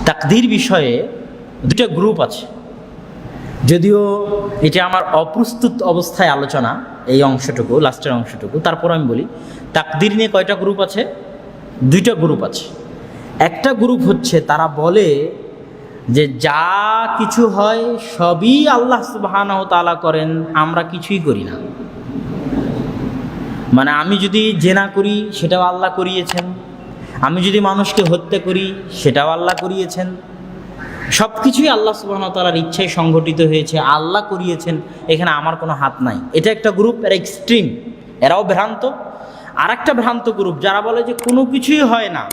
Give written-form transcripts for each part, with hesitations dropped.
তাকদীর বিষয়ে দুটো গ্রুপ আছে, যদিও এটা আমার অপ্রস্তুত অবস্থায় আলোচনা, এই অংশটুকু, লাস্টের অংশটুকু। তারপর আমি বলি তাকদীর নিয়ে কয়টা গ্রুপ আছে? দুইটা গ্রুপ আছে। একটা গ্রুপ হচ্ছে তারা বলে যে যা কিছু হয় সবই আল্লাহ সুবহানাহু ওয়া তাআলা করেন, আমরা কিছুই করি না। মানে আমি যদি জেনা করি সেটাও আল্লাহ করিয়েছেন, আমি যদি মানুষকে হত্যা করি সেটাও আল্লাহ করিয়েছেন, সব কিছুই আল্লাহ সুবহানাহু ওয়া তাআলার ইচ্ছায় সংঘটিত হয়েছে, আল্লাহ করিয়েছেন, এখানে আমার কোনো হাত নাই। এটা একটা গ্রুপ, এরা এক্সট্রিম, এরাও ভ্রান্ত। আর একটা ভ্রান্ত গ্রুপ যারা বলে যে কোনো কিছুই হয় না,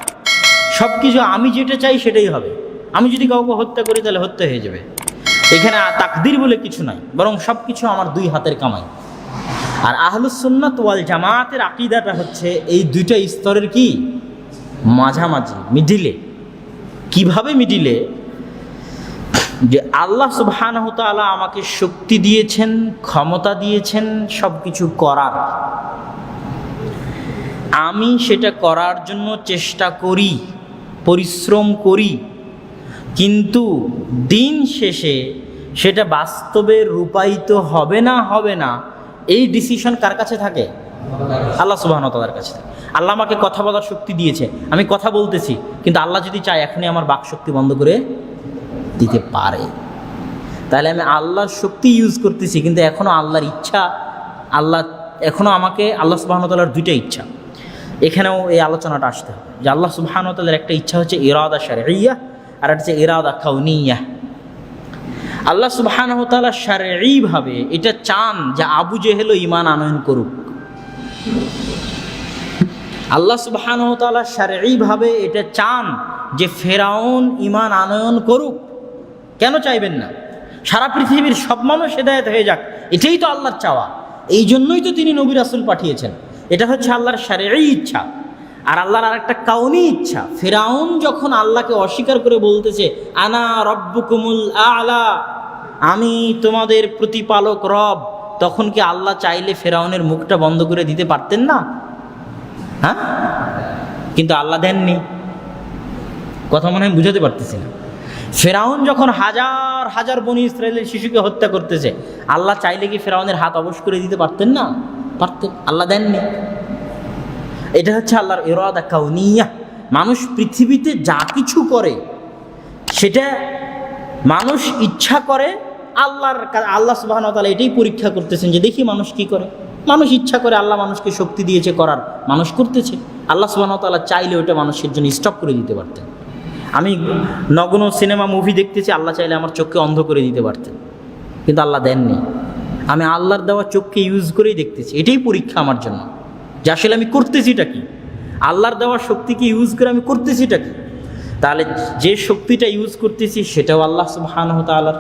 সব কিছু আমি যেটা চাই সেটাই হবে, আমি যদি কাউকে হত্যা করি তাহলে হত্যা হয়ে যাবে, এখানে তাকদীর বলে কিছু নাই, বরং সব কিছু আমার দুই হাতের কামাই। আর আহলুস সুন্নাত ওয়াল জামাতের আকীদাটা হচ্ছে এই দুইটা স্তরের কি মাঝামাঝি, মিডিলে। কিভাবে মিডিলে? যে আল্লাহ সুবহানাহু ওয়া তাআলা আমাকে শক্তি দিয়েছেন, ক্ষমতা দিয়েছেন সব কিছু করার, আমি সেটা করার জন্য চেষ্টা করি, পরিশ্রম করি, কিন্তু দিন শেষে সেটা বাস্তবে রূপায়িত হবে না এই ডিসিশন কার কাছে থাকে? আল্লাহ সুবহানাহু ওয়া তাআলার কাছে। আল্লাহ আমাকে কথা বলার শক্তি দিয়েছে, আমি কথা বলতেছি, কিন্তু আল্লাহ যদি চায় এখনই আমার বাক শক্তি বন্ধ করে দিতে পারে। তাহলে আমি আল্লাহর শক্তি ইউজ করতেছি, কিন্তু এখনও আল্লাহর ইচ্ছা, এখনও আমাকে আল্লাহ সুবহানাহু ওয়া তাআলার দুইটা ইচ্ছা, এখানেও এই আলোচনাটা আসতে হবে যে আল্লাহ সুবহানাহু ওয়া তাআলার একটা ইচ্ছা হচ্ছে ইরাদা শারঈয়া, আর একটা হচ্ছে ইরাদা কাউনিয়া। আল্লাহ সুবহানাহু ওয়া তাআলা শারঈভাবে এটা চান যে আবু জেহেলও ঈমান আনয়ন করুক। আল্লাহ সুবহানাহু ওয়া তাআলা শারঈভাবে এটা চান যে ফেরাউন ঈমান আনয়ন করুক। কেন চাইবেন না? সারা পৃথিবীর সব মানুষ হেদায়েত হয়ে যাক, এটাই তো আল্লাহর চাওয়া। এই জন্যই তো তিনি নবী রাসূল পাঠিয়েছেন। এটা হচ্ছে আল্লাহর শারঈ ইচ্ছা। আর আল্লাহর আরেকটা কাউনি ইচ্ছা, ফেরাউন যখন আল্লাহকে অস্বীকার করে বলতেছে আনা রব্বুকুমুল আ'লা, আমি তোমাদের প্রতিপালক রব, তখন কি আল্লাহ চাইলে ফেরাউনের মুখটা বন্ধ করে দিতে পারতেন না? হ্যাঁ, কিন্তু আল্লাহ দেননি। কথা মনে হয় বুঝাতে পারতেছি না। ফেরাউন যখন হাজার হাজার বনী ইসরায়েলের শিশুকে হত্যা করতেছে, আল্লাহ চাইলে কি ফেরাউনের হাত অবশ করে দিতে পারতেন না? পারতেন, আল্লাহ দেননি। এটা হচ্ছে আল্লাহর ইরাদা কাউনিয়া। মানুষ পৃথিবীতে যা কিছু করে সেটা মানুষ ইচ্ছা করে, আল্লাহ সুবহানাহু ওয়া তাআলা এটাই পরীক্ষা করতেছেন যে দেখি মানুষ কি করে। মানুষ ইচ্ছা করে, আল্লাহ মানুষকে শক্তি দিয়েছে করার, মানুষ করতেছে। আল্লাহ সুবহানাহু ওয়া তাআলা চাইলে ওটা মানুষের জন্য স্টপ করে দিতে পারতেন। আমি নগ্ন সিনেমা মুভি দেখতেছি, আল্লাহ চাইলে আমার চোখকে অন্ধ করে দিতে পারতেন, কিন্তু আল্লাহ দেননি। আমি আল্লাহর দেওয়া চোখকে ইউজ করেই দেখতেছি, এটাই পরীক্ষা আমার জন্য যে আসলে আমি করতেছিটা কি, আল্লাহর দেওয়া শক্তিকে ইউজ করে আমি করতেছিটা কি। তাহলে যে শক্তিটা ইউজ করতেছি সেটাও আল্লাহ সুবহানাহু ওয়া তাআলার,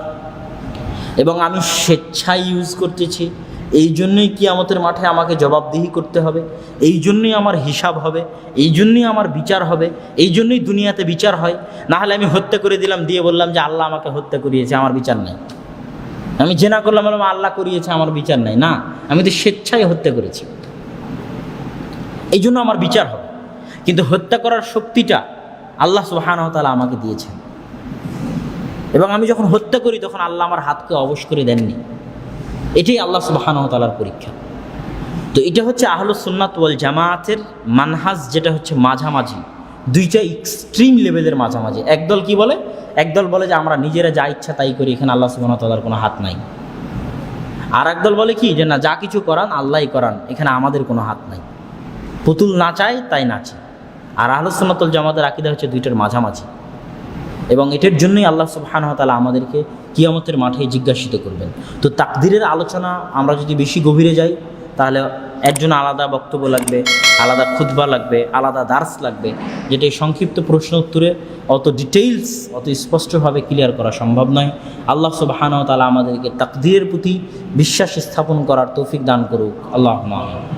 এবং আমি স্বেচ্ছায় ইউজ করতেছি। এই জন্যই কিয়ামতের মাঠে আমাকে জবাবদিহি করতে হবে, এই জন্যই আমার হিসাব হবে, এই জন্যই আমার বিচার হবে, এই জন্যই দুনিয়াতে বিচার হয়। না হলে আমি হত্যা করে দিলাম, দিয়ে বললাম যে আল্লাহ আমাকে হত্যা করিয়েছে, আমার বিচার নাই। আমি জেনা করলাম, বললাম আল্লাহ করিয়েছে, আমার বিচার নাই। না, আমি তো স্বেচ্ছায় হত্যা করেছি, এই জন্য আমার বিচার হবে। কিন্তু হত্যা করার শক্তিটা আল্লাহ সুবহানাহু ওয়া তাআলা আমাকে দিয়েছেন, এবং আমি যখন হত্যা করি তখন আল্লাহ আমার হাতকে অবশ করে দেননি। এটাই আল্লাহ সুবহানাহু ওয়া তাআলার পরীক্ষা। তো এটা হচ্ছে আহলুস সুন্নাত ওয়াল জামাতের মানহাজ, যেটা হচ্ছে মাঝামাঝি, দুইটা এক্সট্রিম লেভেলের মাঝামাঝি। একদল কি বলে? একদল বলে যে আমরা নিজেরা যা ইচ্ছা তাই করি, এখানে আল্লাহ সুবহানাহু ওয়া তাআলার কোনো হাত নাই। আর একদল বলে কি, যে না, যা কিছু করান আল্লাহই করান, এখানে আমাদের কোনো হাত নাই, পুতুল নাচায় তাই নাচে। আর আহলুস সুন্নাত ওয়াল জামাতের আকীদা হচ্ছে দুইটার মাঝামাঝি, এবং এটার জন্যই আল্লাহ সুবহানাহু ওয়া তাআলা আমাদেরকে কিয়ামতের মাঠে জিজ্ঞাসিত করবেন। তো তাকদীরের আলোচনা আমরা যদি বেশি গভীরে যাই, তাহলে এর জন্য আলাদা বক্তব্য লাগবে, আলাদা খুতবা লাগবে, আলাদা দার্স লাগবে, যেটা এই সংক্ষিপ্ত প্রশ্ন উত্তরে অত ডিটেইলস, অত স্পষ্টভাবে ক্লিয়ার করা সম্ভব নয়। আল্লাহ সুবহানাহু ওয়া তাআলা আমাদেরকে তাকদীরের প্রতি বিশ্বাস স্থাপন করার তৌফিক দান করুক। আল্লাহুম্মা আমিন।